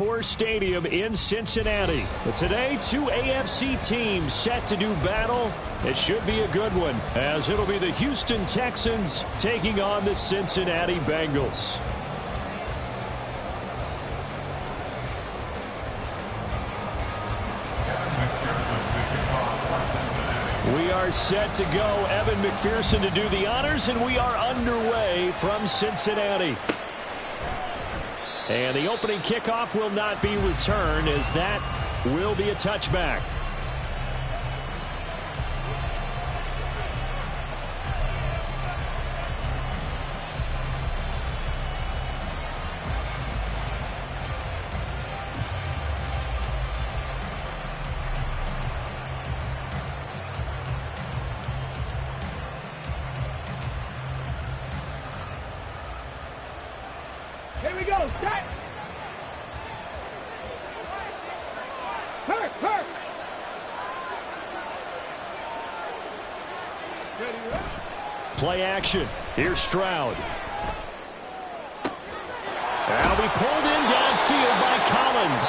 Stadium in Cincinnati. But today, two AFC teams set to do battle. It should be a good one, as it'll be the Houston Texans taking on the Cincinnati Bengals. We are set to go. Evan McPherson to do the honors, and we are underway from Cincinnati. And the opening kickoff will not be returned, as that will be a touchback. Here we go, set! Hurt! Play action. Here's Stroud. That'll be pulled in downfield by Collins.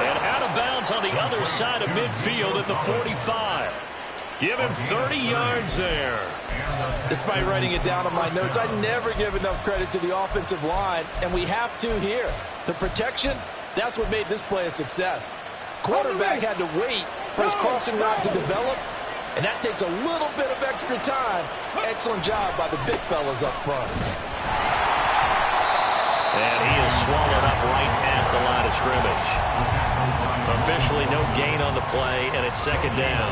And out of bounds on the other side of midfield at the 45. Give him 30 yards there. Despite writing it down on my notes, I never give enough credit to the offensive line, and we have to here. The protection, that's what made this play a success. Quarterback had to wait for his crossing route to develop, and that takes a little bit of extra time. Excellent job by the big fellas up front. And he is swallowed up right at the line of scrimmage. Officially no gain on the play, and it's second down.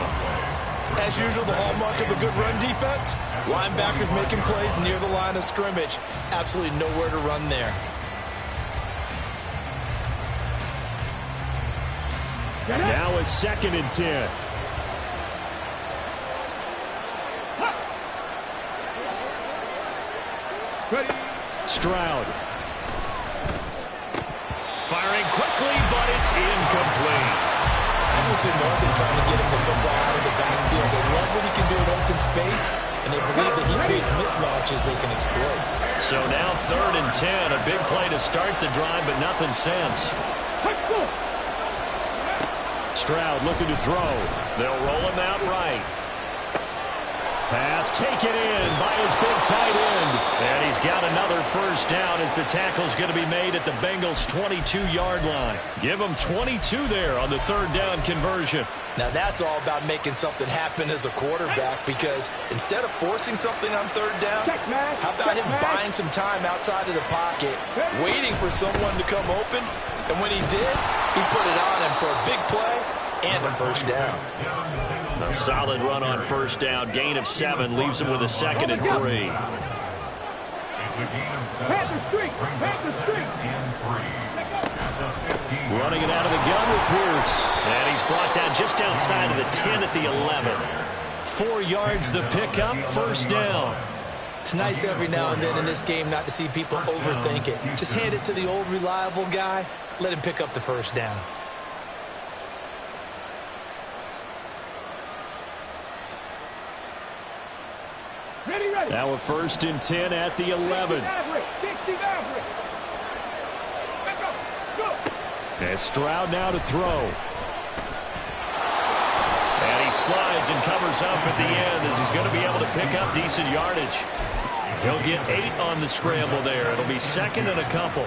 As usual, the hallmark of a good run defense, linebackers making plays near the line of scrimmage. Absolutely nowhere to run there. Now it's 2nd and 10. Stroud. Firing quickly, but it's incomplete. I almost ignored them trying to get him the football out of the backfield. They love what he can do in open space, and they believe that he creates mismatches they can exploit. So now 3rd and 10, a big play to start the drive, but nothing since. Stroud looking to throw. They'll roll him out right. Pass taken in by his big tight end. And he's got another first down as the tackle's going to be made at the Bengals' 22-yard line. Give them 22 there on the 3rd down conversion. Now that's all about making something happen as a quarterback, because instead of forcing something on 3rd down, how about him buying some time outside of the pocket, waiting for someone to come open, and when he did, he put it on him for a big play and a first down. A solid run on first down. Gain of 7 leaves him with a 2nd and 3. Running it out of the gun with Pierce. And he's brought down just outside of the 10 at the 11. 4 yards the pickup, first down. It's nice every now and then in this game not to see people overthink it. Just hand it to the old reliable guy. Let him pick up the first down. Now a 1st and 10 at the 11. And Stroud now to throw. And he slides and covers up at the end as he's going to be able to pick up decent yardage. He'll get 8 on the scramble there. It'll be 2nd and a couple.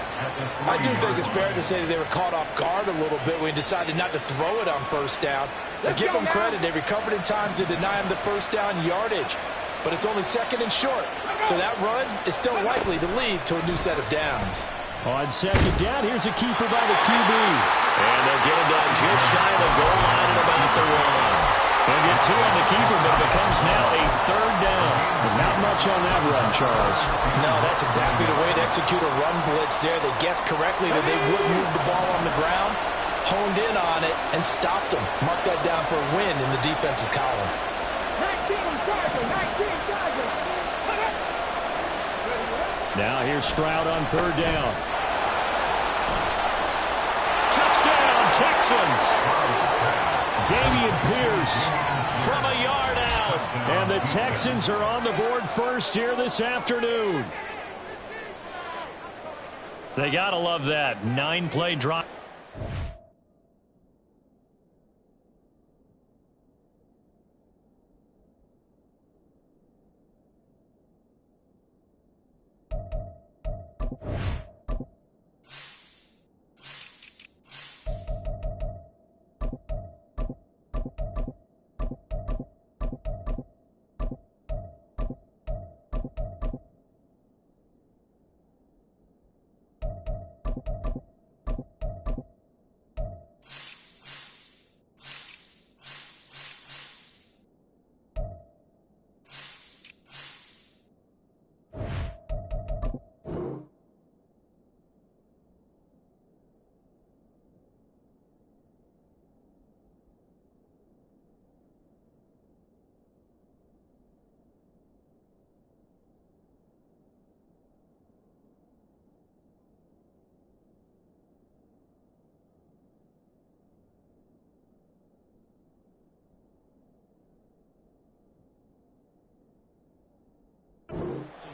I do think it's fair to say that they were caught off guard a little bit when he decided not to throw it on first down. I give them credit. They recovered in time to deny him the first down yardage. But it's only 2nd and short. So that run is still likely to lead to a new set of downs. On 2nd down, here's a keeper by the QB. And they'll get him down just shy of the goal line at about the 1. They'll get 2 on the keeper, but it becomes now a 3rd down. Not much on that run, Charles. No, that's exactly the way to execute a run blitz there. They guessed correctly that they would move the ball on the ground, honed in on it, and stopped them. Mark that down for a win in the defense's column. Now here's Stroud on 3rd down. Touchdown, Texans! Dameon Pierce from a yard out. And the Texans are on the board first here this afternoon. They got to love that. 9-play drive.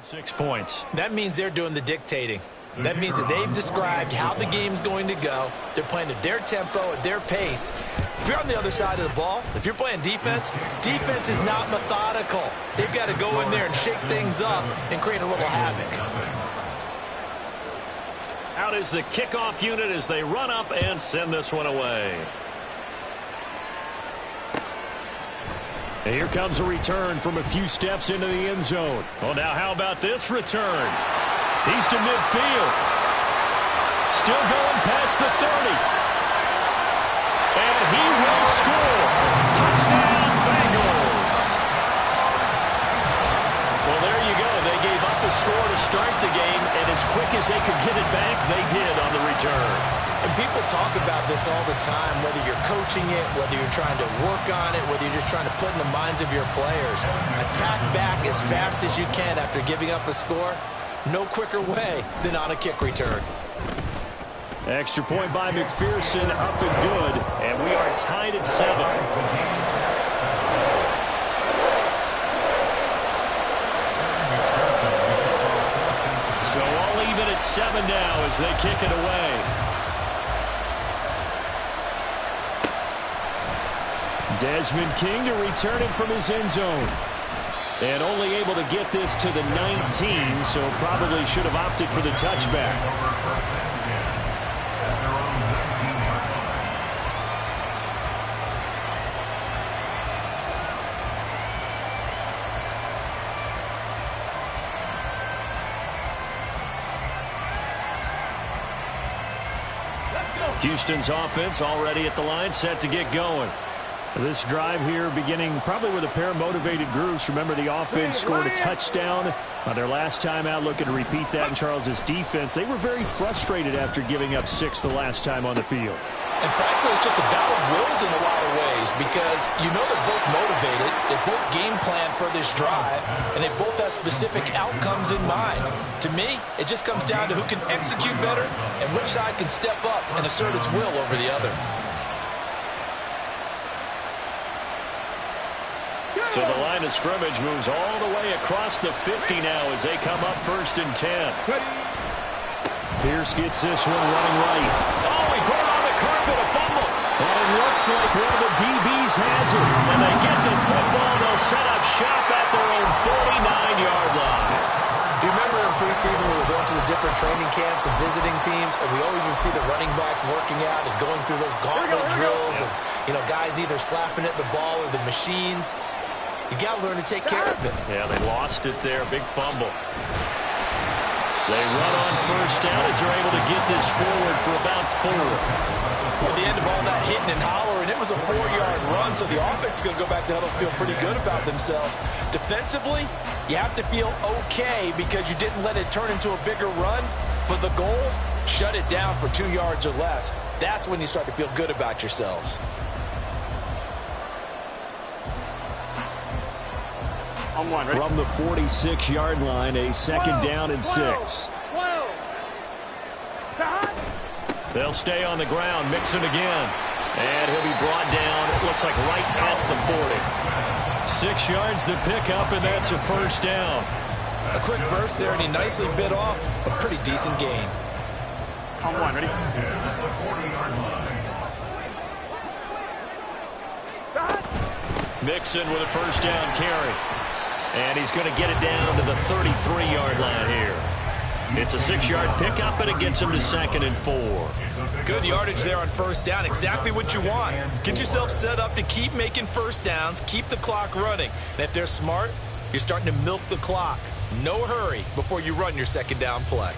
6 points. That means they're doing the dictating. That means that they've described how the game's going to go. They're playing at their tempo, at their pace. If you're on the other side of the ball, if you're playing defense, defense is not methodical. They've got to go in there and shake things up and create a little havoc. Out is the kickoff unit as they run up and send this one away. And here comes a return from a few steps into the end zone. Well, now how about this return? He's to midfield. Still going past the 30. And he will score. Touchdown, Bengals. Well, there you go. They gave up a score to start the game, and as quick as they could get it back, they did on the return. And people talk about this all the time, whether you're coaching it, whether you're trying to work on it, whether you're just trying to put in the minds of your players. Attack back as fast as you can after giving up a score. No quicker way than on a kick return. Extra point by McPherson, up and good, and we are tied at 7. So all even at 7 now as they kick it away. Desmond King to return it from his end zone. And only able to get this to the 19, so probably should have opted for the touchback. Houston's offense already at the line, set to get going. This drive here beginning probably with a pair of motivated groups. Remember, the offense scored a touchdown their last time out, looking to repeat that in Charles's defense. They were very frustrated after giving up 6 the last time on the field. And frankly, it's just a battle of wills in a lot of ways because you know they're both motivated, they both game plan for this drive, and they both have specific outcomes in mind. To me, it just comes down to who can execute better and which side can step up and assert its will over the other. So the line of scrimmage moves all the way across the 50 now as they come up 1st and 10. Pierce gets this one running right. Oh, he put it on the carpet, a fumble. And it looks like one of the DBs has it. When they get the football, they'll set up shop at their own 49-yard line. Do you remember in preseason we were going to the different training camps and visiting teams, and we always would see the running backs working out and going through those gauntlet drills and, you know, guys either slapping at the ball or the machines. You got to learn to take care of it. Yeah, they lost it there. Big fumble. They run on 1st down as they're able to get this forward for about 4. At the end of all that hitting and hollering, it was a 4-yard run, so the offense is going to go back to huddle and feel pretty good about themselves. Defensively, you have to feel okay because you didn't let it turn into a bigger run, but the goal, shut it down for 2 yards or less. That's when you start to feel good about yourselves. From the 46-yard line, a 2nd down and 6. They'll stay on the ground, Mixon again. And he'll be brought down, it looks like right at the 40. 6 yards the pickup, and that's a 1st down. A quick burst there, and he nicely bit off a pretty decent gain. On 1, ready? Mixon with a first down carry. And he's going to get it down to the 33-yard line here. It's a 6-yard pickup, and it gets him to 2nd and 4. Good yardage there on first down. Exactly what you want. Get yourself set up to keep making first downs, keep the clock running. And if they're smart, you're starting to milk the clock. No hurry before you run your second down play.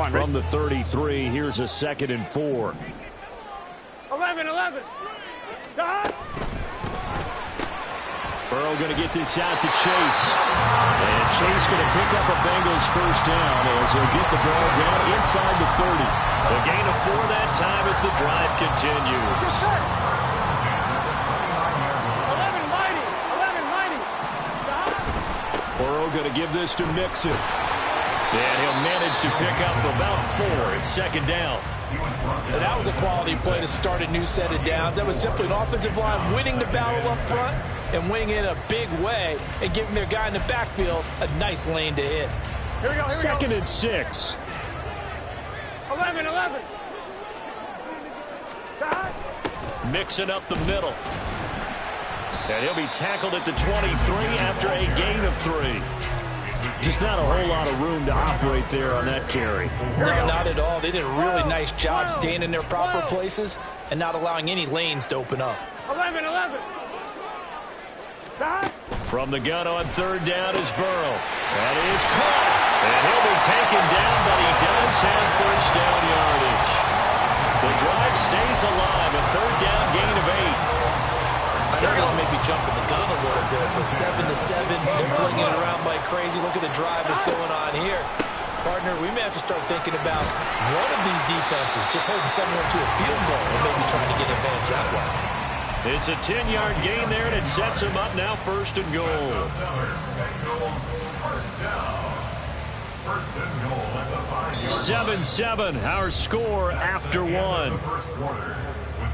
From the 33, here's a 2nd and 4. 11. Burrow going to get this out to Chase. And Chase going to pick up a Bengals first down as he'll get the ball down inside the 30. A gain of 4 that time as the drive continues. 11 mighty. Burrow going to give this to Mixon. And he'll manage to pick up about 4. It's 2nd down. And that was a quality play to start a new set of downs. That was simply an offensive line winning the battle up front and winning in a big way and giving their guy in the backfield a nice lane to hit. Here we go. 2nd and 6. 11. Mixing up the middle. And he'll be tackled at the 23 after a gain of 3. Just not a whole lot of room to operate there on that carry. No, not at all. They did a really nice job staying in their proper places and not allowing any lanes to open up. 11. From the gun on 3rd down is Burrow. That is caught. And he'll be taken down, but he does have first down yardage. The drive stays alive. A 3rd down gain of 8. I know this may be jumping the gun a little bit, but 7-7, they're flinging it around like crazy. Look at the drive that's going on here. Partner, we may have to start thinking about one of these defenses just holding someone to a field goal and maybe trying to get advantage that way. It's a 10-yard gain there, and it sets him up now 1st and goal. 7-7, our score after 1. With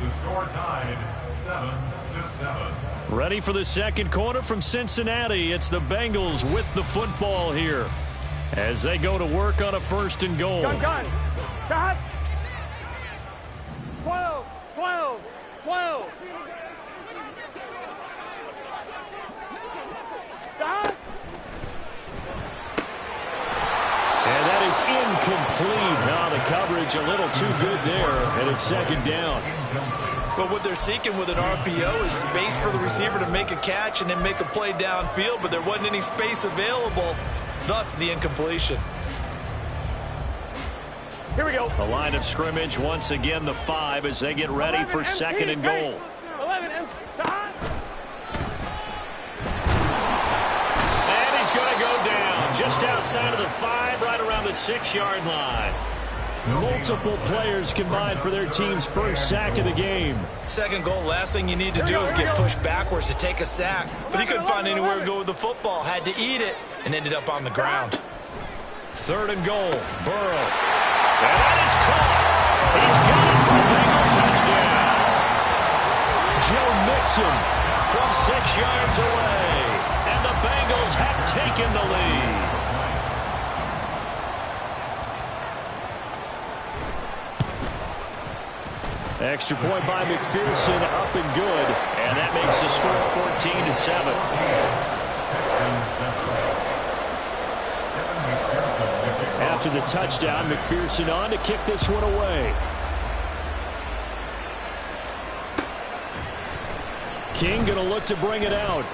the score tied 7-7. Ready for the 2nd quarter from Cincinnati. It's the Bengals with the football here as they go to work on a 1st and goal. Gun. Got. 12. Got. And that is incomplete. Now the coverage a little too good there, and it's 2nd down. But what they're seeking with an RPO is space for the receiver to make a catch and then make a play downfield, but there wasn't any space available, thus the incompletion. Here we go. The line of scrimmage once again the 5 as they get ready for 2nd and goal. 11 And he's going to go down just outside of the 5, right around the 6-yard line. Multiple players combined for their team's first sack of the game. 2nd goal, last thing you need to do is get pushed backwards to take a sack. But he couldn't find anywhere to go with the football, had to eat it, and ended up on the ground. 3rd and goal, Burrow. And that is caught. He's got it for a Bengal touchdown. Joe Mixon from 6 yards away. And the Bengals have taken the lead. Extra point by McPherson, up and good. And that makes the score 14-7. After the touchdown, McPherson on to kick this one away. King going to look to bring it out.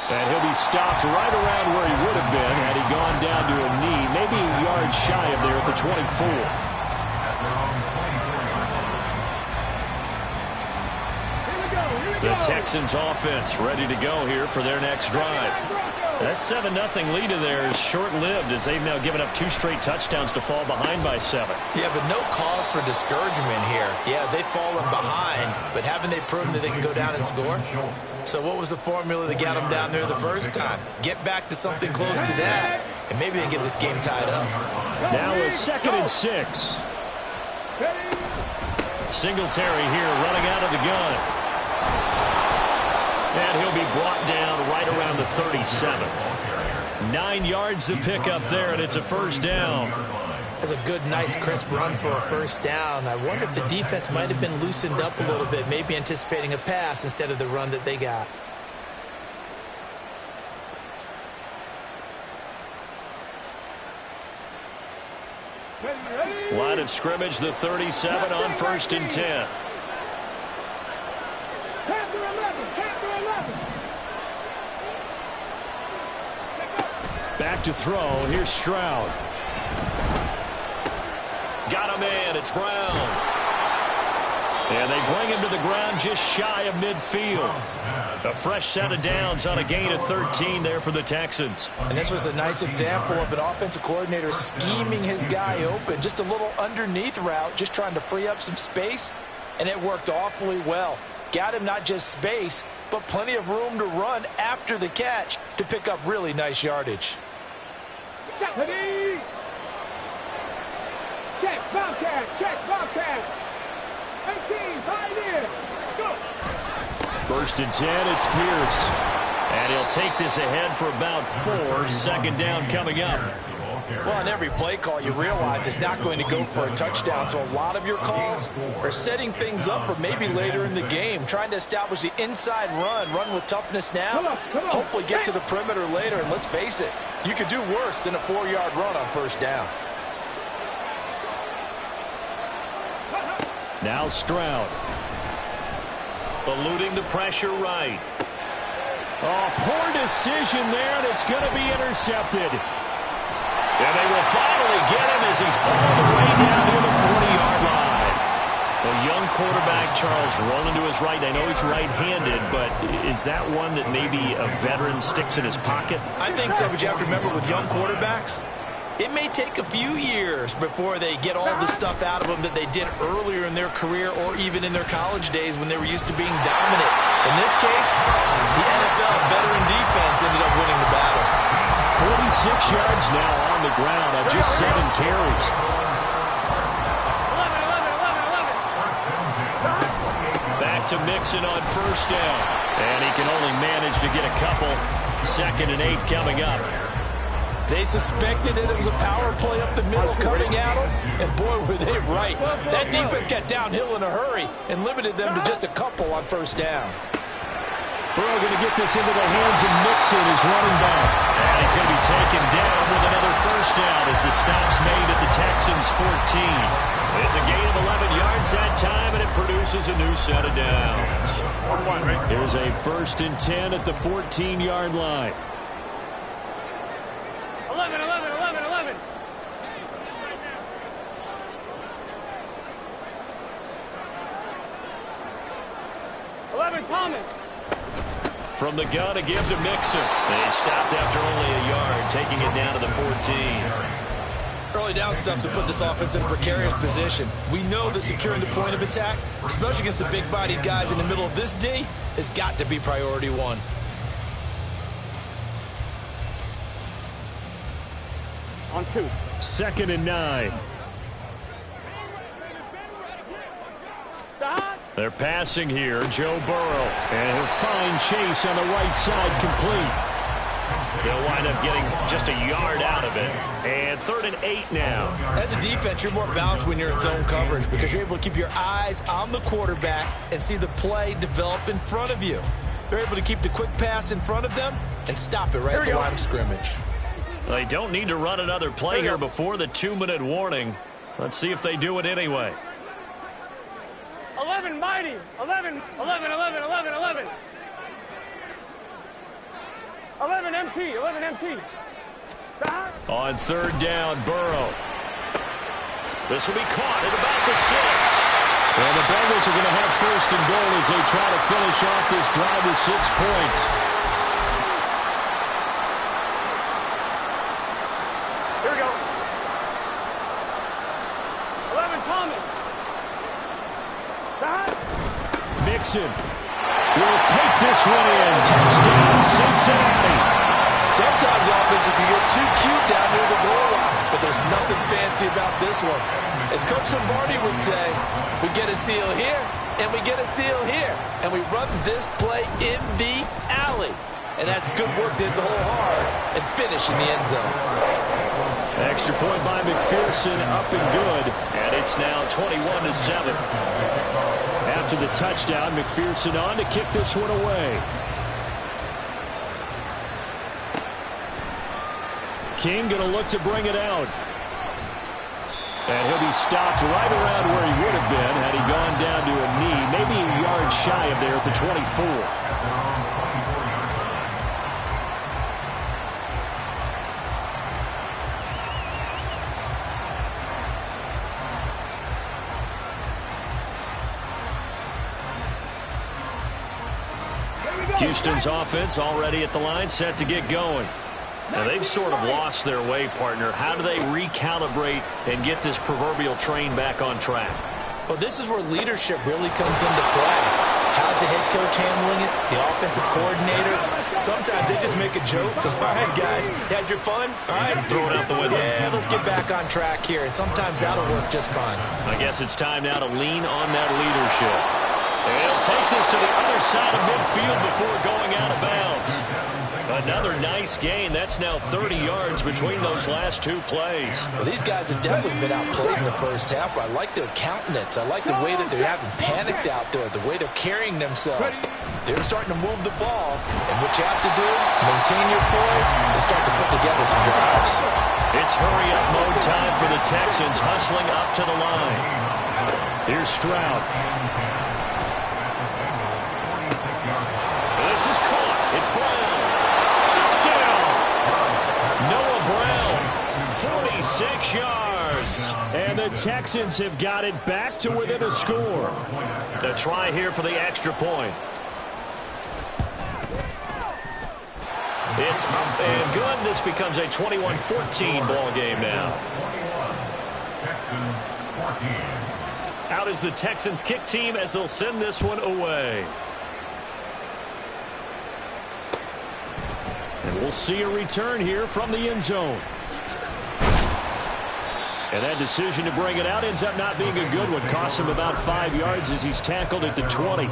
And he'll be stopped right around where he would have been had he gone down to a knee, maybe a yard shy of there at the 24. The Texans offense ready to go here for their next drive. That 7-0 lead of theirs short-lived as they've now given up 2 straight touchdowns to fall behind by 7. Yeah, but no cause for discouragement here. Yeah, they've fallen behind, but haven't they proven that they can go down and score? So what was the formula that got them down there the first time? Get back to something close to that, and maybe they can get this game tied up. Now a 2nd and 6. Singletary here running out of the gun. And he'll be brought down right around the 37. 9 yards to pick up there, and it's a first down. That's a good, nice, crisp run for a first down. I wonder if the defense might have been loosened up a little bit, maybe anticipating a pass instead of the run that they got. Line of scrimmage, the 37 on 1st and 10. Back to throw. Here's Stroud. Got him in. It's Brown. And they bring him to the ground just shy of midfield. A fresh set of downs on a gain of 13 there for the Texans. And this was a nice example of an offensive coordinator scheming his guy open. Just a little underneath route, just trying to free up some space. And it worked awfully well. Got him not just space, but plenty of room to run after the catch to pick up really nice yardage. Check, Bobcat, check, Bobcat. 18, pioneer. Go. 1st and 10, it's Pierce. And he'll take this ahead for about 4. 2nd down coming up. Well, on every play call, you realize it's not going to go for a touchdown. So a lot of your calls are setting things up for maybe later in the game, trying to establish the inside run with toughness now, hopefully get to the perimeter later. And let's face it, you could do worse than a 4-yard run on 1st down. Now Stroud. Eluding the pressure right. Oh, poor decision there, and it's going to be intercepted. And they will finally get him as he's all the way down near the 40-yard line. A young quarterback, Charles, rolling to his right. I know he's right-handed, but is that one that maybe a veteran sticks in his pocket? I think so, but you have to remember with young quarterbacks, it may take a few years before they get all the stuff out of them that they did earlier in their career or even in their college days when they were used to being dominant. In this case, the NFL veteran defense ended up winning the battle. 46 yards now on the ground on just 7 carries. 11. Back to Mixon on 1st down. And he can only manage to get a couple. 2nd and 8 coming up. They suspected that it was a power play up the middle coming at them, and boy, were they right. That defense got downhill in a hurry and limited them to just a couple on 1st down. Burrow going to get this into the hands of Mixon, his running back. And he's going to be taken down with another 1st down as the stop's made at the Texans' 14. It's a gain of 11 yards that time, and it produces a new set of downs. Here's a 1st and 10 at the 14-yard line. 11. 11, Thomas. From the gun to give to Mixon. They stopped after only a yard, taking it down to the 14. Early down stuff's to put this offense in a precarious position. We know that securing the point of attack, especially against the big-bodied guys in the middle of this D, has got to be priority 1. On 2. 2nd and 9. They're passing here, Joe Burrow. And he'll find Chase on the right side complete. They'll wind up getting just a yard out of it. And 3rd and 8 now. As a defense, you're more balanced when you're in zone coverage because you're able to keep your eyes on the quarterback and see the play develop in front of you. They're able to keep the quick pass in front of them and stop it right at the line of scrimmage. They don't need to run another play here before the 2-minute warning. Let's see if they do it anyway. 11, mighty. 11, 11, 11, 11, 11. 11 MT, 11 MT. On 3rd down, Burrow. This will be caught at about the 6. And the Bengals are going to have 1st and goal as they try to finish off this drive with 6 points. Here we go. 11, Thomas. Mixon will take this one in. Touchdown, Cincinnati. Sometimes offenses can get too cute down near the goal line, but there's nothing fancy about this one. As Coach Lombardi would say, we get a seal here, and we get a seal here, and we run this play in the alley. And that's good work to hit the hole hard and finish in the end zone. Extra point by McPherson, up and good. And it's now 21-7. After the touchdown, McPherson on to kick this one away. King going to look to bring it out. And he'll be stopped right around where he would have been had he gone down to a knee, maybe a yard shy of there at the 24. Houston's offense already at the line, set to get going. Now, they've sort of lost their way, partner. How do they recalibrate and get this proverbial train back on track? Well, this is where leadership really comes into play. How's the head coach handling it? The offensive coordinator? Sometimes they just make a joke. All right, guys, had your fun? All right, throw it out the window. Yeah, let's get back on track here. And sometimes that'll work just fine. I guess it's time now to lean on that leadership. And he'll take this to the other side of midfield before going out of bounds. Another nice gain. That's now 30 yards between those last two plays. Well, these guys have definitely been outplayed in the first half. I like their countenance. I like the way that they're having panicked out there, the way they're carrying themselves. They're starting to move the ball. And what you have to do, maintain your poise and start to put together some drives. It's hurry-up mode time for the Texans, hustling up to the line. Here's Stroud. This is caught. It's Brown. Touchdown! Noah Brown, 46 yards. And the Texans have got it back to within a score. A try here for the extra point. It's up and good. This becomes a 21-14 ball game now. Texans 14. Out is the Texans kick team as they'll send this one away. And we'll see a return here from the end zone. And that decision to bring it out ends up not being a good one. Costs him about 5 yards as he's tackled at the 20.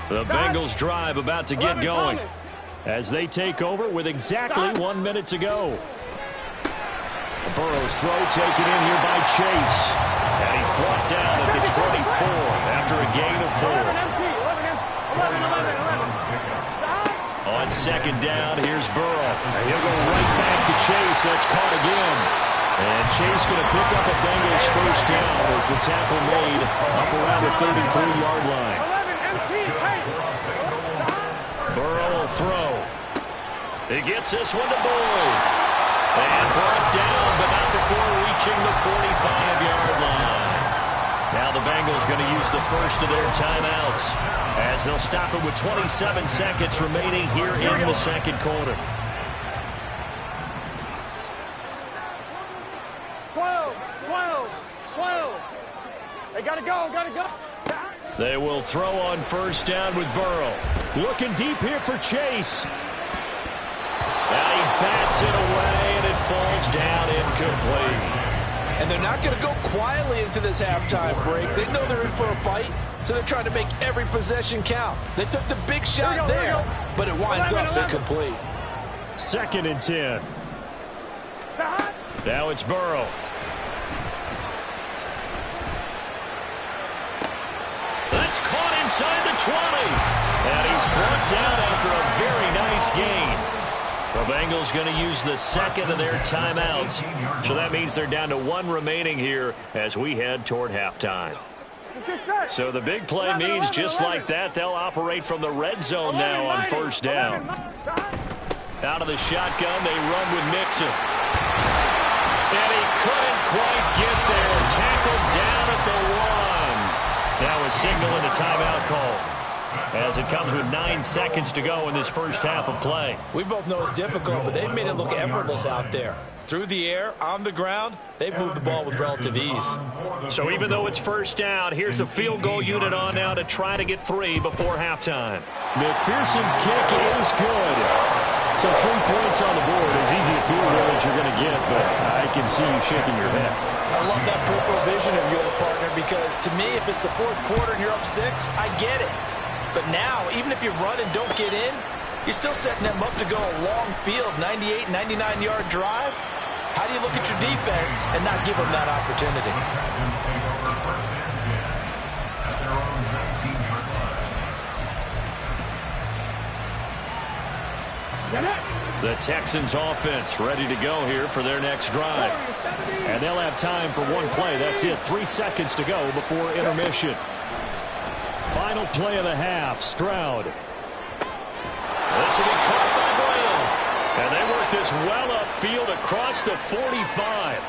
The Bengals drive about to get going as they take over with exactly 1 minute to go. Burrow's throw taken in here by Chase. And he's brought down at the 24 after a gain of 4. On second down, here's Burrow. He'll go right back to Chase. That's caught again. And Chase going to pick up a Bengals first down as the tackle made up around the 33-yard line. Burrow will throw. He gets this one to Boyd. And brought down, but not before reaching the 45-yard line. Now the Bengals going to use the first of their timeouts as they'll stop it with 27 seconds remaining here in the second quarter. 12. They got to go. They will throw on first down with Burrow. Looking deep here for Chase. Now he bats it away, and it falls down incomplete. And they're not going to go quietly into this halftime break. They know they're in for a fight, so they're trying to make every possession count. They took the big shot there, but it winds up incomplete. 2nd and 10. Now it's Burrow. That's caught inside the 20. And he's brought down after a very nice gain. The Bengals going to use the second of their timeouts. So that means they're down to 1 remaining here as we head toward halftime. So the big play means just like that, they'll operate from the red zone now on first down. Out of the shotgun, they run with Mixon. And he couldn't quite get there. Tackled down at the 1. Now a signal and a timeout call, as it comes with 9 seconds to go in this first half of play. We both know it's difficult, but they've made it look effortless out there. Through the air, on the ground, they've moved the ball with relative ease. So even though it's first down, here's the field goal unit on now to try to get 3 before halftime. McPherson's kick is good. So 3 points on the board, as easy a field goal as you're going to get, but I can see you shaking your head. I love that peripheral vision of yours, partner. because to me, if it's the fourth quarter and you're up 6, I get it. But now, even if you run and don't get in, you're still setting them up to go a long field, 98, 99-yard drive. How do you look at your defense and not give them that opportunity? At their own 19-yard line. The Texans offense ready to go here for their next drive. And they'll have time for one play. That's it. 3 seconds to go before intermission. Final play of the half. Stroud. This will be caught by Brown. And they work this well upfield across the 45.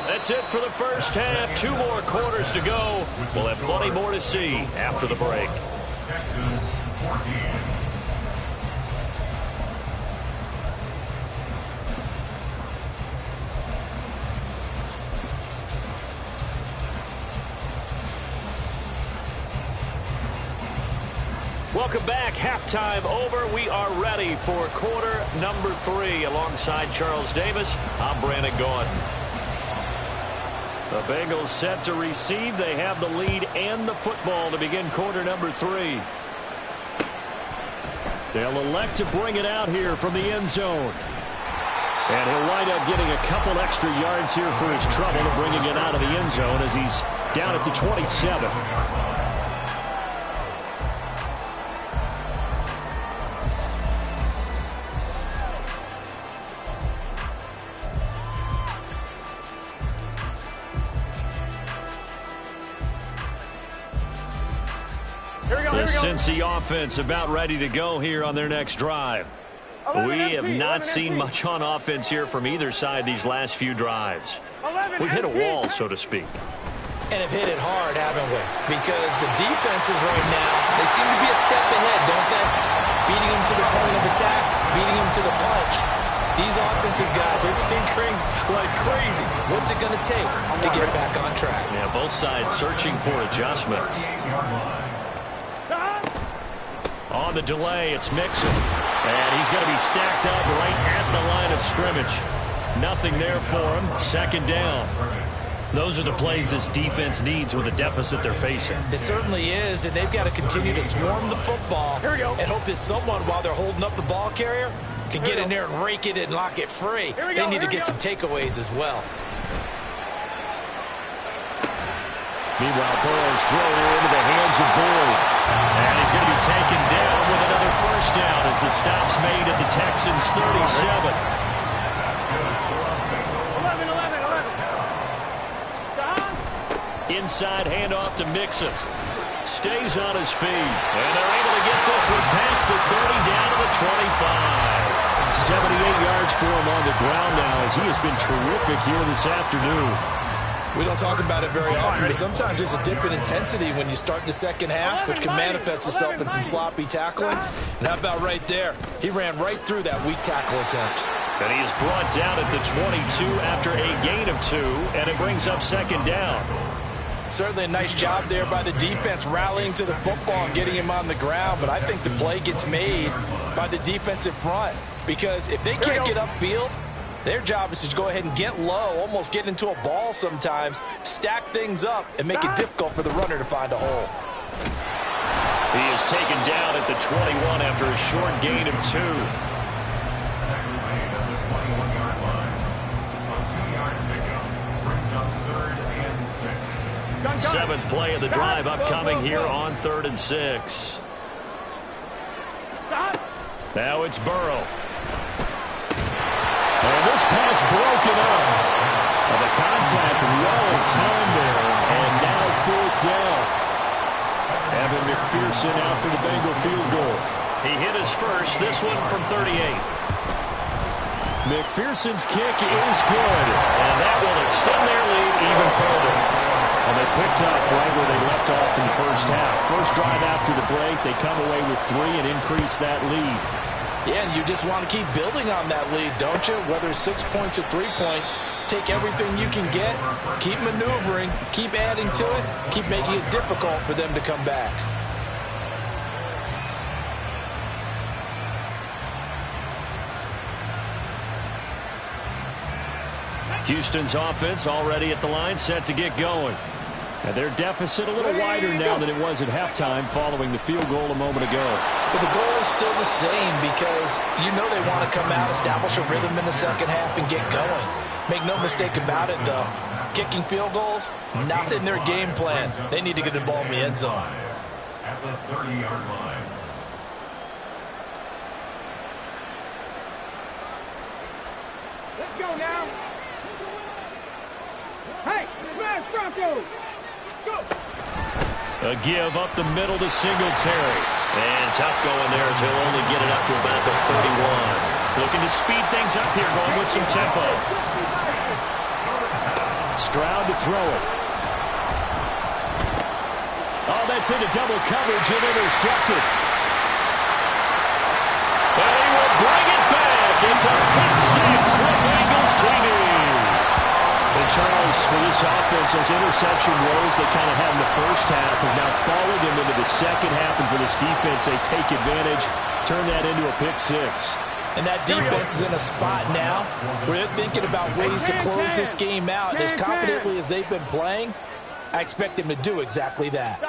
That's it for the first half. 2 more quarters to go. We'll have plenty more to see after the break. Texans 14. Welcome back. Halftime over. We are ready for quarter number 3. Alongside Charles Davis, I'm Brandon Gaudin. The Bengals set to receive. They have the lead and the football to begin quarter number 3. They'll elect to bring it out here from the end zone. And he'll wind up getting a couple extra yards here for his trouble of bringing it out of the end zone as he's down at the 27. The Cincy offense about ready to go here on their next drive. We have not seen much on offense here from either side these last few drives. We've hit a wall, so to speak. And have hit it hard, haven't we? Because the defenses right now, they seem to be a step ahead, don't they? Beating them to the point of attack, beating them to the punch. These offensive guys are tinkering like crazy. What's it going to take to get back on track? Yeah, both sides searching for adjustments. On the delay, it's Mixon. And he's going to be stacked up right at the line of scrimmage. Nothing there for him. Second down. Those are the plays this defense needs with the deficit they're facing. It certainly is, and they've got to continue to swarm the football and hope that someone, while they're holding up the ball carrier, can get in there and rake it and lock it free. They need to get some takeaways as well. Meanwhile, Burrow's throw into the hands of Boyd. And he's going to be taken down with another first down as the stop's made at the Texans' 37. 11. Inside handoff to Mixon. Stays on his feet. And they're able to get this one past the 30 down to the 25. 78 yards for him on the ground now as he has been terrific here this afternoon. We don't talk about it very often, but sometimes there's a dip in intensity when you start the second half, which can manifest itself in some sloppy tackling. And how about right there? He ran right through that weak tackle attempt. And he is brought down at the 22 after a gain of 2, and it brings up second down. Certainly a nice job there by the defense rallying to the football and getting him on the ground, but I think the play gets made by the defensive front because if they can't get upfield, their job is to go ahead and get low, almost get into a ball sometimes, stack things up, and make it difficult for the runner to find a hole. He is taken down at the 21 after a short gain of 2. Seventh play of the drive upcoming here on 3rd and 6. Now it's Burrow. And this pass broken up. And the contact well timed there. And now 4th down. Evan McPherson out for the Bengal field goal. He hit his first, this one from 38. McPherson's kick is good. And that will extend their lead even further. And they picked up right where they left off in the first half. First drive after the break, they come away with 3 and increase that lead. Yeah, and you just want to keep building on that lead, don't you? Whether it's 6 points or 3 points, take everything you can get, keep maneuvering, keep adding to it, keep making it difficult for them to come back. Houston's offense already at the line, set to get going. And their deficit a little wider now than it was at halftime following the field goal a moment ago. But the goal is still the same because you know they want to come out, establish a rhythm in the second half, and get going. Make no mistake about it, though. Kicking field goals, not in their game plan. They need to get the ball in the end zone. At the 30-yard line. Let's go now. Hey, smash Bronco. Go. A give up the middle to Singletary. And tough going there as he'll only get it up to about the 31. Looking to speed things up here, going with some tempo. Stroud to throw it. Oh, that's into double coverage and intercepted. And he will bring it back. It's a pick six for Bengals TV. And Charles, for this offense, those interception woes they kind of had in the first half have now followed them into the second half. And for this defense, they take advantage, turn that into a pick six. And that defense is in a spot now where they're thinking about ways to close this game out. And as confidently as they've been playing, I expect them to do exactly that.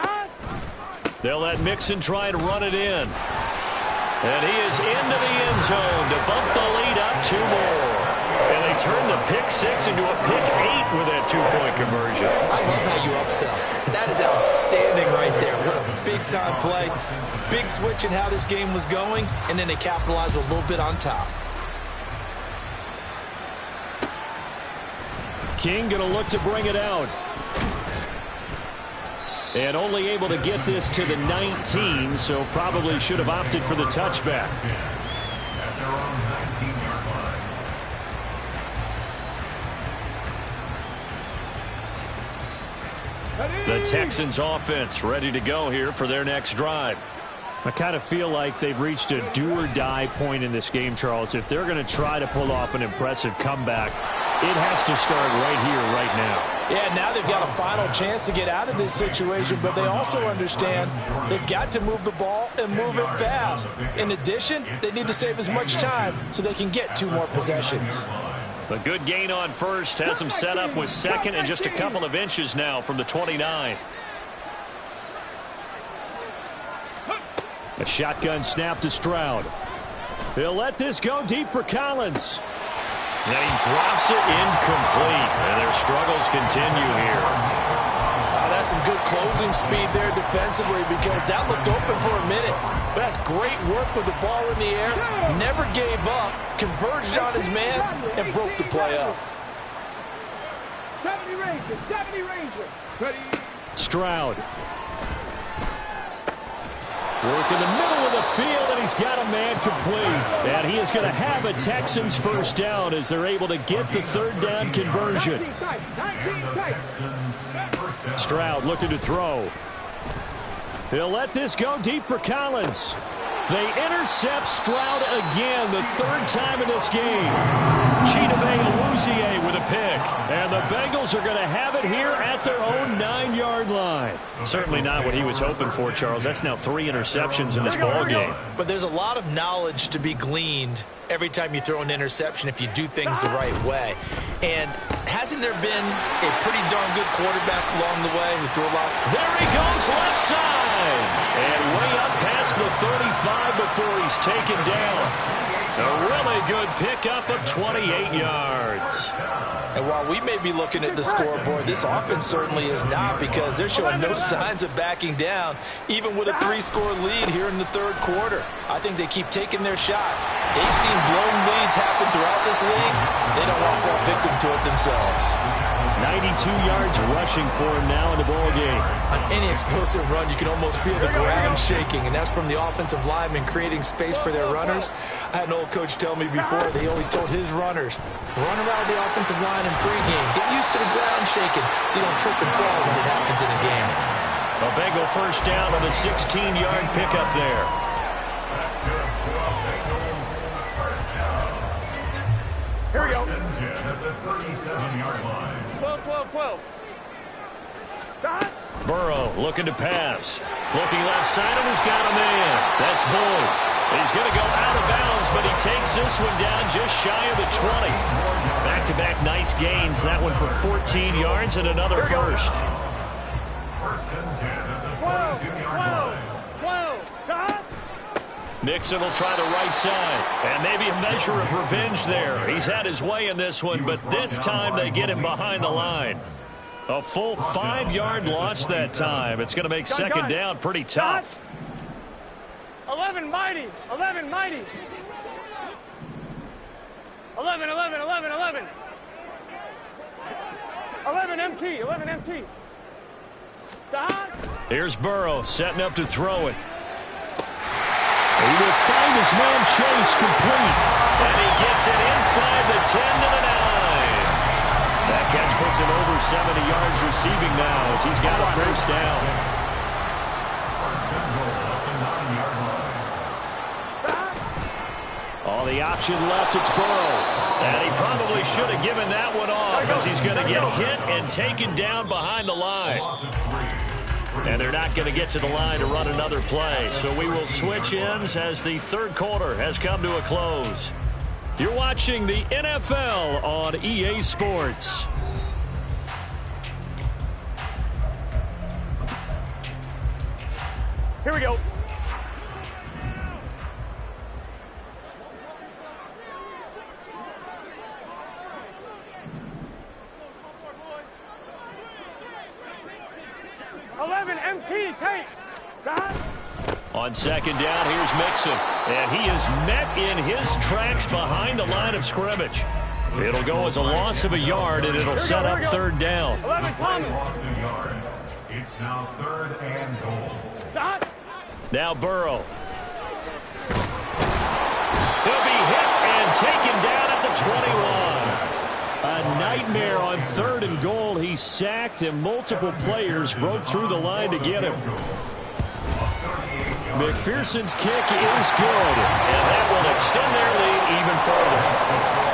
They'll let Mixon try and run it in. And he is into the end zone to bump the lead up 2 more. And they turn the pick six into a pick 8 with that 2-point conversion. I love how you upsell. That is outstanding right there. What a big-time play. Big switch in how this game was going, and then they capitalized a little bit on top. King going to look to bring it out. And only able to get this to the 19, so probably should have opted for the touchback. At their own 19-yard line. The Texans offense ready to go here for their next drive. I kind of feel like they've reached a do-or-die point in this game, Charles. If they're going to try to pull off an impressive comeback, it has to start right here, right now. Yeah, now they've got a final chance to get out of this situation, but they also understand they've got to move the ball and move it fast. In addition, they need to save as much time so they can get 2 more possessions. A good gain on first has them set up with second and just a couple of inches now from the 29. A shotgun snap to Stroud. He'll let this go deep for Collins. And he drops it incomplete. And their struggles continue here. That's some good closing speed there defensively because that looked open for a minute. But that's great work with the ball in the air. Never gave up, converged on his man, and broke the play up. 70 Rangers, 70 Rangers. Ready? Stroud. Work in the middle of the field, and he's got a man complete. And he is going to have a Texans first down as they're able to get the third down conversion. Stroud looking to throw. He'll let this go deep for Collins. They intercept Stroud again, the 3rd time in this game. Chidobe Awuzie with a pick. And the Bengals are going to have it here at their own 9-yard line. Certainly not what he was hoping for, Charles. That's now 3 interceptions in this ball game. But there's a lot of knowledge to be gleaned every time you throw an interception if you do things the right way. And hasn't there been a pretty darn good quarterback along the way who threw a lot? There he goes, left side. And way up past the 35 before he's taken down. A really good pickup of 28 yards. And while we may be looking at the scoreboard, this offense certainly is not because they're showing no signs of backing down, even with a 3-score lead here in the 3rd quarter. I think they keep taking their shots. They've seen blown leads happen throughout this league. They don't want to fall victim to it themselves. 92 yards rushing for him now in the ball game. On any explosive run, you can almost feel the ground shaking, and that's from the offensive linemen creating space for their runners. I had an old coach tell me before, they always told his runners, run around the offensive line in pregame. Get used to the ground shaking so you don't trip and fall when it happens in a game. A Bengal first down on the 16-yard pickup there. Here we go. At the 37-yard line. 12, 12, 12. Burrow looking to pass. Looking left side and has got a man. That's Bull. He's going to go out of bounds, but he takes this one down just shy of the 20. Back-to-back nice gains. That one for 14 yards and another first. First and 10 at the 22-yard line. Mixon will try the right side, and maybe a measure of revenge there. He's had his way in this one, but this time they get him behind the line. A full 5-yard loss that time. It's going to make second down pretty tough. 11 mighty. 11 mighty. 11, 11, 11, 11. 11 MT. 11 MT. Here's Burrow setting up to throw it. He will find his man Chase complete. And he gets it inside the 10 to the 9. That catch puts him over 70 yards receiving now as he's got a first down. First and goal at the 9-yard line. On the option left, it's Burrow. And he probably should have given that one off as he's going to get hit and taken down behind the line. Loss of 3. And they're not going to get to the line to run another play. So we will switch ends as the third quarter has come to a close. You're watching the NFL on EA Sports. Here we go. MT, take. On second down, here's Mixon. And he is met in his tracks behind the line of scrimmage. It'll go as a loss of a yard, and it'll set up third down. 11 Thomas. Lost a yard. It's now 3rd and goal. Now Burrow. He'll be hit and taken down at the 21. A nightmare on 3rd and goal. He sacked, and multiple players broke through the line to get him. McPherson's kick is good, and that will extend their lead even further.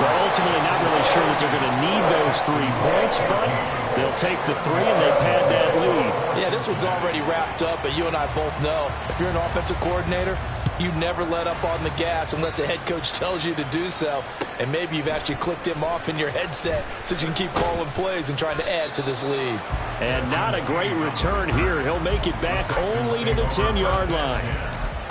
But ultimately not really sure that they're going to need those 3 points, but they'll take the 3, and they've had that lead. Yeah, this one's already wrapped up, but you and I both know if you're an offensive coordinator, you never let up on the gas unless the head coach tells you to do so. And maybe you've actually clicked him off in your headset so you can keep calling plays and trying to add to this lead. And not a great return here. He'll make it back only to the 10-yard line.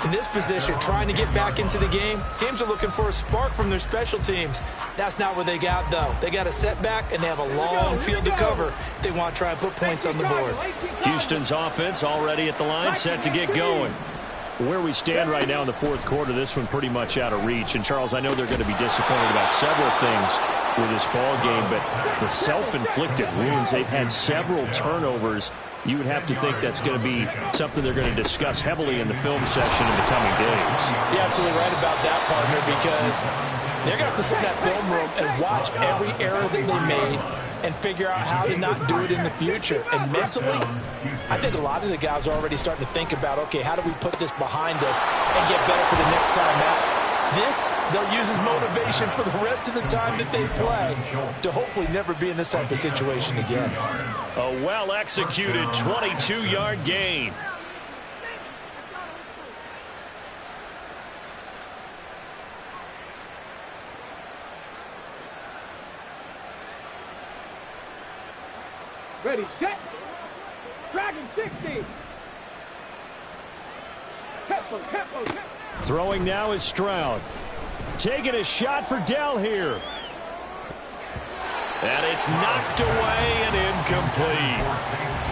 In this position, trying to get back into the game, teams are looking for a spark from their special teams. That's not what they got, though. They got a setback, and they have a long field to cover if they want to try and put points on the board. Houston's offense already at the line, set to get going. Where we stand right now in the fourth quarter, this one pretty much out of reach. And, Charles, I know they're going to be disappointed about several things with this ball game, but the self-inflicted wounds, they've had several turnovers. You would have to think that's going to be something they're going to discuss heavily in the film session in the coming days. You're absolutely right about that, partner, because they're going to have to sit in that film room and watch every error that they made and figure out how to not do it in the future. And mentally, I think a lot of the guys are already starting to think about, okay, how do we put this behind us and get better for the next time out? This, they'll use as motivation for the rest of the time that they play to hopefully never be in this type of situation again. A well-executed 22-yard gain. Ready, set. Dragon 60. Tempo. Throwing now is Stroud. Taking a shot for Dell here. And it's knocked away and incomplete.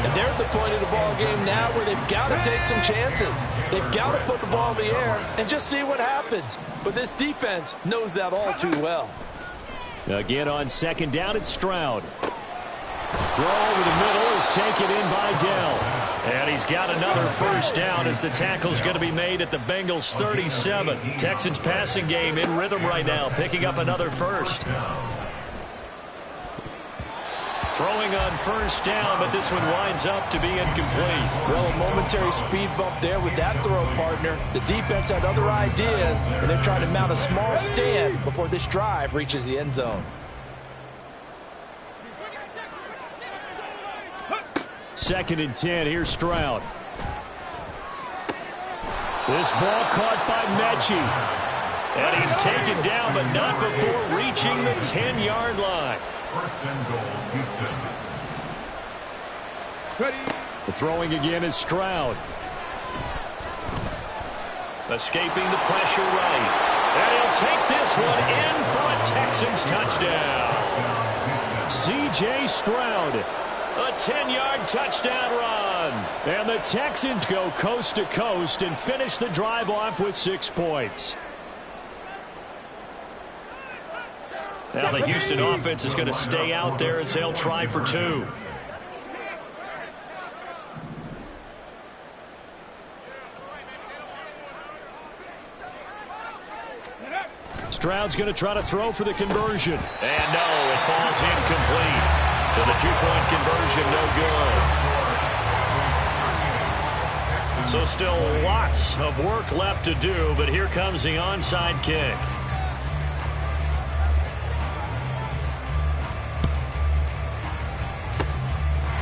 And they're at the point of the ball game now where they've got to take some chances. They've got to put the ball in the air and just see what happens. But this defense knows that all too well. Again on second down, it's Stroud. Throw over the middle is taken in by Dell. And he's got another first down as the tackle's going to be made at the Bengals 37. Texans passing game in rhythm right now, picking up another first. Throwing on first down, but this one winds up to be incomplete. Well, a momentary speed bump there with that throw, partner. The defense had other ideas, and they're trying to mount a small stand before this drive reaches the end zone. Second and 10, here's Stroud. This ball caught by Mechie. And he's taken down, but not before reaching the 10-yard line. First and goal, Houston. The throwing again is Stroud. Escaping the pressure right. And he'll take this one in for a Texans touchdown. C.J. Stroud. A 10-yard touchdown run. And the Texans go coast to coast and finish the drive off with 6 points. Now the Houston offense is going to stay out there as they'll try for 2. Stroud's going to try to throw for the conversion. And no, it falls incomplete. So the 2-point conversion no good. So still lots of work left to do, but here comes the onside kick.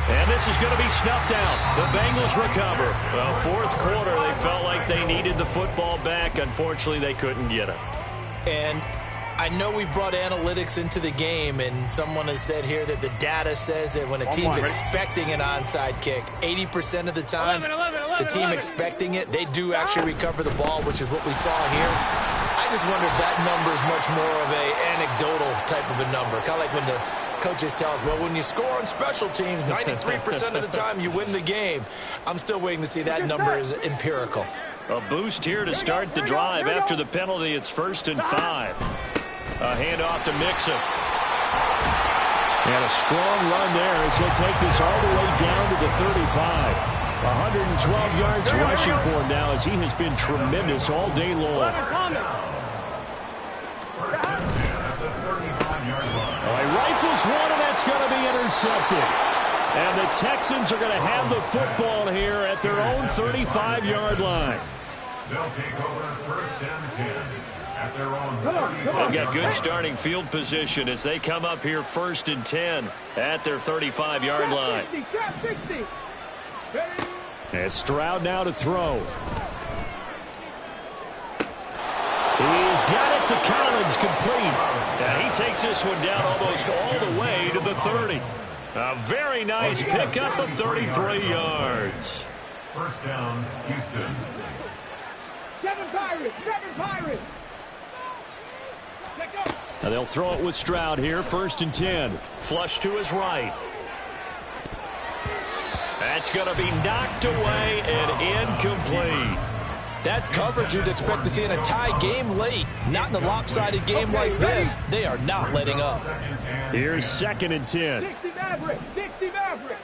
And this is going to be snuffed out. The Bengals recover. Well, fourth quarter, they felt like they needed the football back. Unfortunately, they couldn't get it. And I know we brought analytics into the game, and someone has said here that the data says that when a team's expecting an onside kick, 80% of the time, the team expecting it, they do actually recover the ball, which is what we saw here. I just wonder if that number is much more of a anecdotal type of a number. Kind of like when the coaches tell us, well, when you score on special teams, 93% of the time you win the game. I'm still waiting to see that number is empirical. A boost here to start the drive after the penalty. It's 1st and 5. A handoff to Mixon. And a strong run there as he'll take this all the way down to the 35. 112 yards rushing for him now as he has been tremendous all day long. He rifles one, and that's going to be intercepted. And the Texans are going to have the football here at their own 35-yard line. They'll take over 1st and 10 at their own 35. They've got good starting field position as they come up here 1st and 10 at their 35-yard line. And Stroud now to throw. He's got it to Collins, complete. And he takes this one down almost all the way to the 30. A very nice pickup of 33 yards. First down, Houston. Seven Pirates. Now they'll throw it with Stroud here, 1st and 10. Flush to his right. That's going to be knocked away and incomplete. That's coverage you'd expect to see in a tie game late. Not in a lopsided game like this. They are not letting up. Here's 2nd and 10. 60 Mavericks.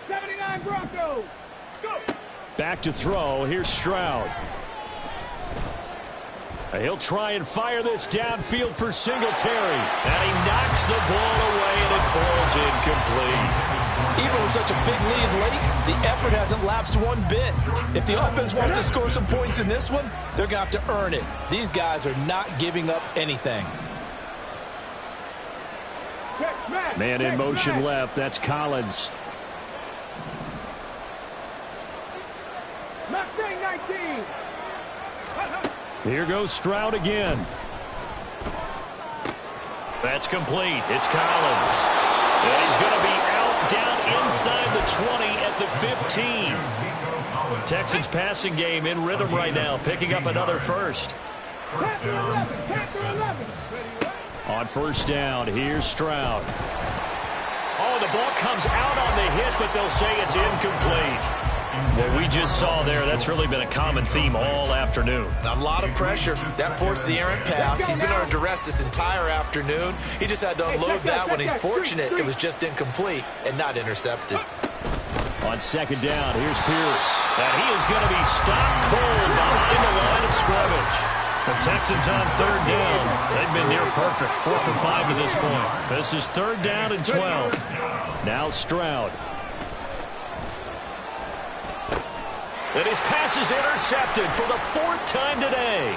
79 Broncos. Go. Back to throw. Here's Stroud. He'll try and fire this downfield for Singletary. And he knocks the ball away, and it falls incomplete. Even with such a big lead late, the effort hasn't lapsed one bit. If the offense wants to score some points in this one, they're going to have to earn it. These guys are not giving up anything. Man in motion left. That's Collins. Mustang 19. Here goes Stroud again. That's complete. It's Collins. And he's going to be out down inside the 20 at the 15. Texans passing game in rhythm right now, picking up another first. First down, Texans. On 1st down, here's Stroud. Oh, the ball comes out on the hit, but they'll say it's incomplete. What we just saw there, that's really been a common theme all afternoon. A lot of pressure. That forced the errant pass. He's been under duress this entire afternoon. He just had to unload that one. He's fortunate it was just incomplete and not intercepted. On 2nd down, here's Pierce. And he is going to be stopped cold behind the line of scrimmage. The Texans on 3rd down. They've been near perfect, 4 for 5 to this point. This is 3rd down and 12. Now Stroud. And his pass is intercepted for the 4th time today.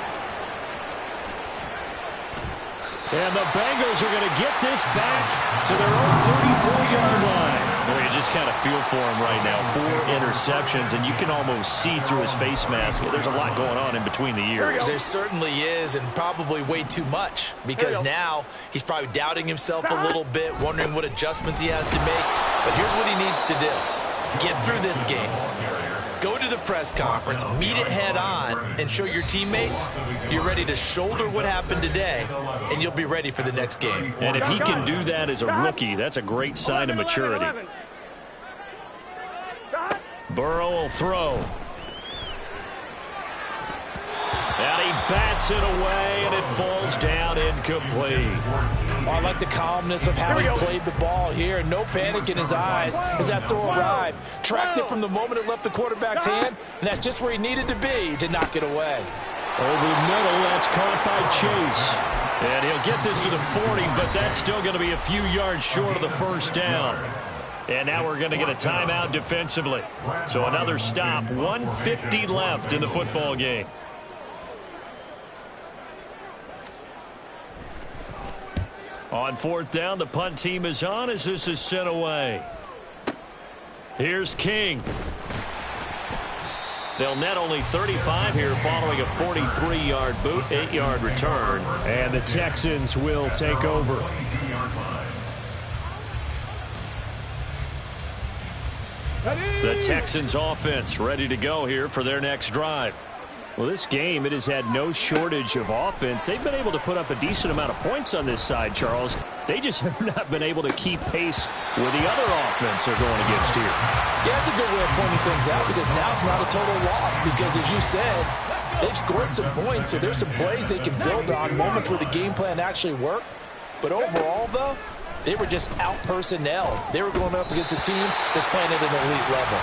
And the Bengals are going to get this back to their own 34-yard line. Well, you just kind of feel for him right now. 4 interceptions, and you can almost see through his face mask. There's a lot going on in between the ears. There certainly is, and probably way too much, because now he's probably doubting himself a little bit, wondering what adjustments he has to make. But here's what he needs to do. Get through this game. Go to the press conference, meet it head on, and show your teammates you're ready to shoulder what happened today, and you'll be ready for the next game. And if he can do that as a rookie, that's a great sign of maturity. Burrow will throw. And he bats it away, and it falls down incomplete. Oh, I like the calmness of how he played the ball here. No panic in his eyes as that throw arrived. Tracked it from the moment it left the quarterback's hand, and that's just where he needed to be to knock it away. Over the middle, that's caught by Chase. And he'll get this to the 40, but that's still going to be a few yards short of the first down. And now we're going to get a timeout defensively. So another stop, 1:50 left in the football game. On 4th down, the punt team is on as this is sent away. Here's King. They'll net only 35 here following a 43-yard boot, 8-yard return. And the Texans will take over. The Texans offense ready to go here for their next drive. Well, this game, it has had no shortage of offense. They've been able to put up a decent amount of points on this side, Charles. They just have not been able to keep pace with the other offense they're going against here. Yeah, that's a good way of pointing things out, because now it's not a total loss, because as you said, they've scored some points, so there's some plays they can build on, moments where the game plan actually worked. But overall, though, they were just out-personnel. They were going up against a team that's playing at an elite level.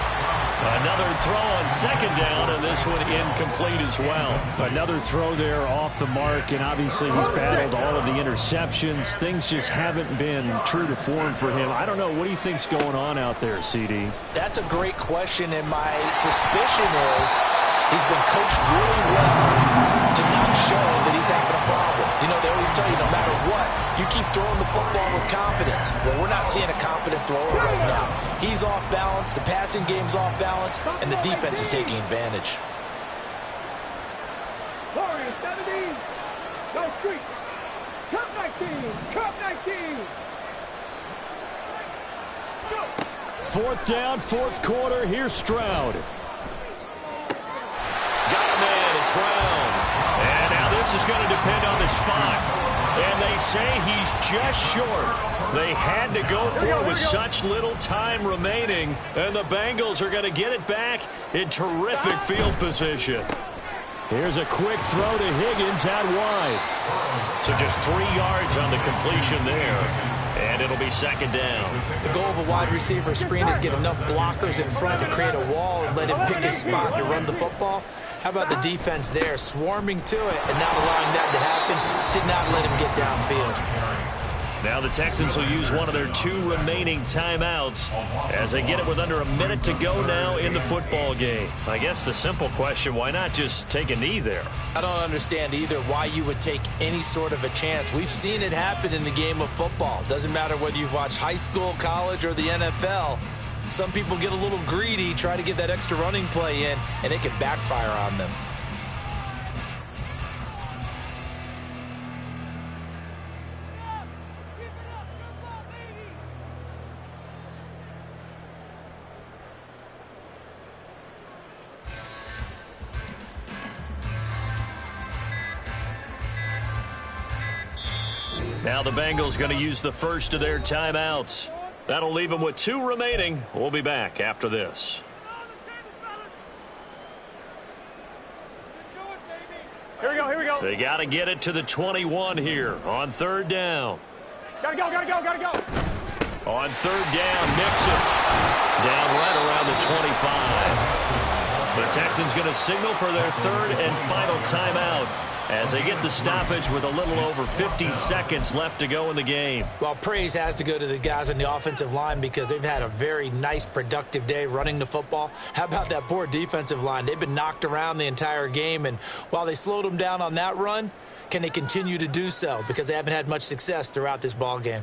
Another throw on 2nd down, and this one incomplete as well. Another throw there off the mark, and obviously he's battled all of the interceptions. Things just haven't been true to form for him. I don't know. What do you think's going on out there, CD? That's a great question, and my suspicion is he's been coached really well to not show that he's having a problem. You know, they always tell you no matter what, you keep throwing the football with confidence. Well, we're not seeing a confident thrower right now. He's off balance, the passing game's off balance, and the defense is taking advantage. Warriors 17. Go street. Cup 19. Cup 19. Go. 4th down, 4th quarter. Here's Stroud. Got a man. It's Brown. And now this is going to depend on the spot. And they say he's just short. They had to go for it with such little time remaining. And the Bengals are going to get it back in terrific field position. Here's a quick throw to Higgins out wide. So just 3 yards on the completion there. And it'll be 2nd down. The goal of a wide receiver screen is get enough blockers in front to create a wall and let him pick his spot to run the football. How about the defense there, swarming to it and not allowing that to happen? Did not let him get downfield. Now the Texans will use one of their 2 remaining timeouts as they get it with under a minute to go now in the football game. I guess the simple question, why not just take a knee there? I don't understand either why you would take any sort of a chance. We've seen it happen in the game of football. Doesn't matter whether you've watched high school, college, or the NFL. Some people get a little greedy, try to get that extra running play in, and it can backfire on them. Now the Bengals going to use the first of their timeouts. That'll leave them with 2 remaining. We'll be back after this. Here we go, here we go. They got to get it to the 21 here on 3rd down. Gotta go, gotta go, gotta go. On 3rd down, Mixon down right around the 25. The Texans going to signal for their 3rd and final timeout as they get the stoppage with a little over 50 seconds left to go in the game. Well, praise has to go to the guys on the offensive line because they've had a very nice, productive day running the football. How about that poor defensive line? They've been knocked around the entire game, and while they slowed them down on that run, can they continue to do so? Because they haven't had much success throughout this ball game.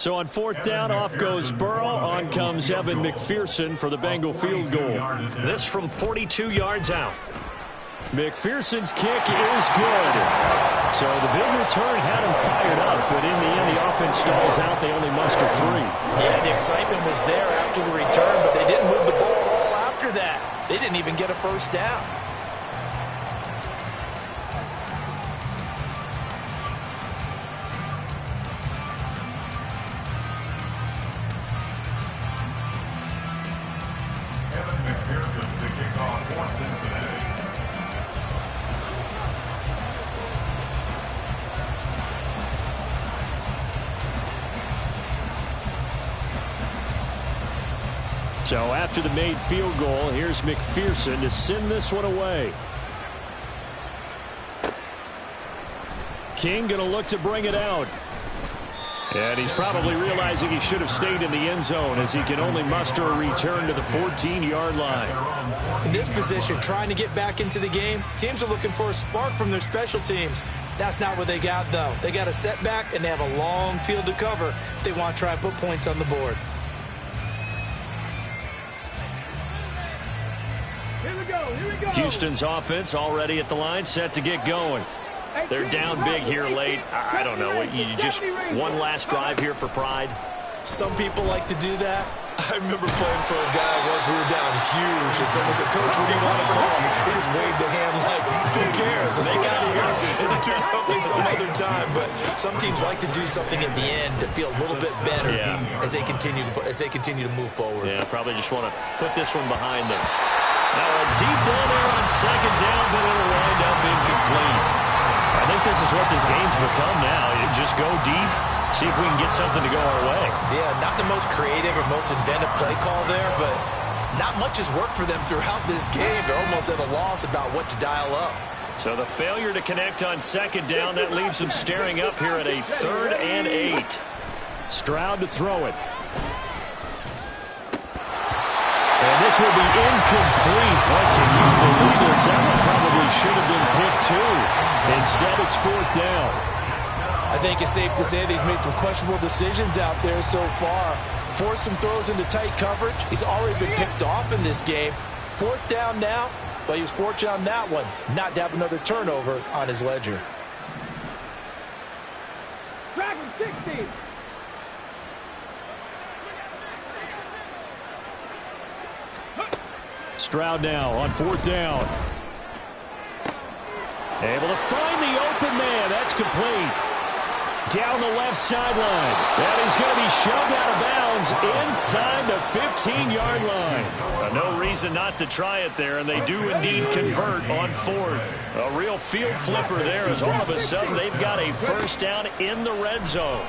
So on fourth down, off goes Burrow. On comes Evan McPherson for the Bengal field goal. This from 42 yards out. McPherson's kick is good. So the big return had him fired up, but in the end, the offense stalls out. They only muster 3. Yeah, the excitement was there after the return, but they didn't move the ball at all after that. They didn't even get a first down. Evan McPherson to kick off for Cincinnati. So after the made field goal, here's McPherson to send this one away. King going to look to bring it out. And he's probably realizing he should have stayed in the end zone as he can only muster a return to the 14-yard line. In this position, trying to get back into the game, teams are looking for a spark from their special teams. That's not what they got, though. They got a setback, and they have a long field to cover if they want to try and put points on the board. Here we go. Here we go. Houston's offense already at the line, set to get going. They're down big here late. I don't know. You just one last drive here for pride? Some people like to do that. I remember playing for a guy once. We were down huge, and someone said, "Coach, what do you want to call?" He just waved a hand like, "Who cares? Let's get out of here and do something some other time." But some teams like to do something at the end to feel a little bit better as they continue to move forward. Yeah, probably just want to put this one behind them. Now a deep ball there on second down, but it'll wind up incomplete. I think this is what this game's become now. You just go deep, see if we can get something to go our way. Yeah, not the most creative or most inventive play call there, but not much has worked for them throughout this game. They're almost at a loss about what to dial up. So the failure to connect on second down, that leaves them staring up here at a 3rd and 8. Stroud to throw it. And this will be incomplete. What can you believe this? That one probably should have been picked too. Instead, it's 4th down. I think it's safe to say that he's made some questionable decisions out there so far. Forced some throws into tight coverage. He's already been picked off in this game. 4th down now, but he was fortunate on that one not to have another turnover on his ledger. Dragon 60. Stroud now on 4th down. Able to find the open man. That's complete. Down the left sideline. And he's going to be shoved out of bounds inside the 15-yard line. No reason not to try it there, and they do indeed convert on 4th. A real field flipper there as all of a sudden they've got a first down in the red zone.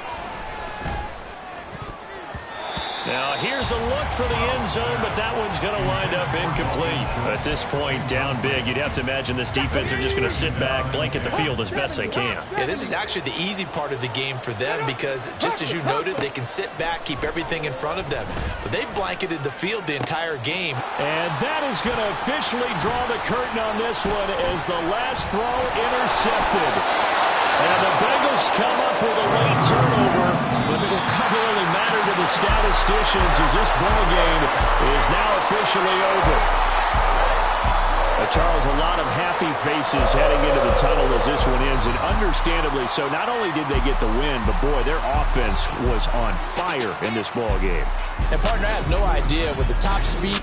Now, here's a look for the end zone, but that one's going to wind up incomplete. At this point, down big, you'd have to imagine this defense are just going to sit back, blanket the field as best they can. Yeah, this is actually the easy part of the game for them because, just as you noted, they can sit back, keep everything in front of them. But they've blanketed the field the entire game. And that is going to officially draw the curtain on this one as the last throw intercepted. And the Bengals come up with a late turnover, but it will probably only matter to the statisticians as this ball game is now officially over. Charles, a lot of happy faces heading into the tunnel as this one ends, and understandably so. Not only did they get the win, but boy, their offense was on fire in this ball game. And partner, I have no idea with the top speed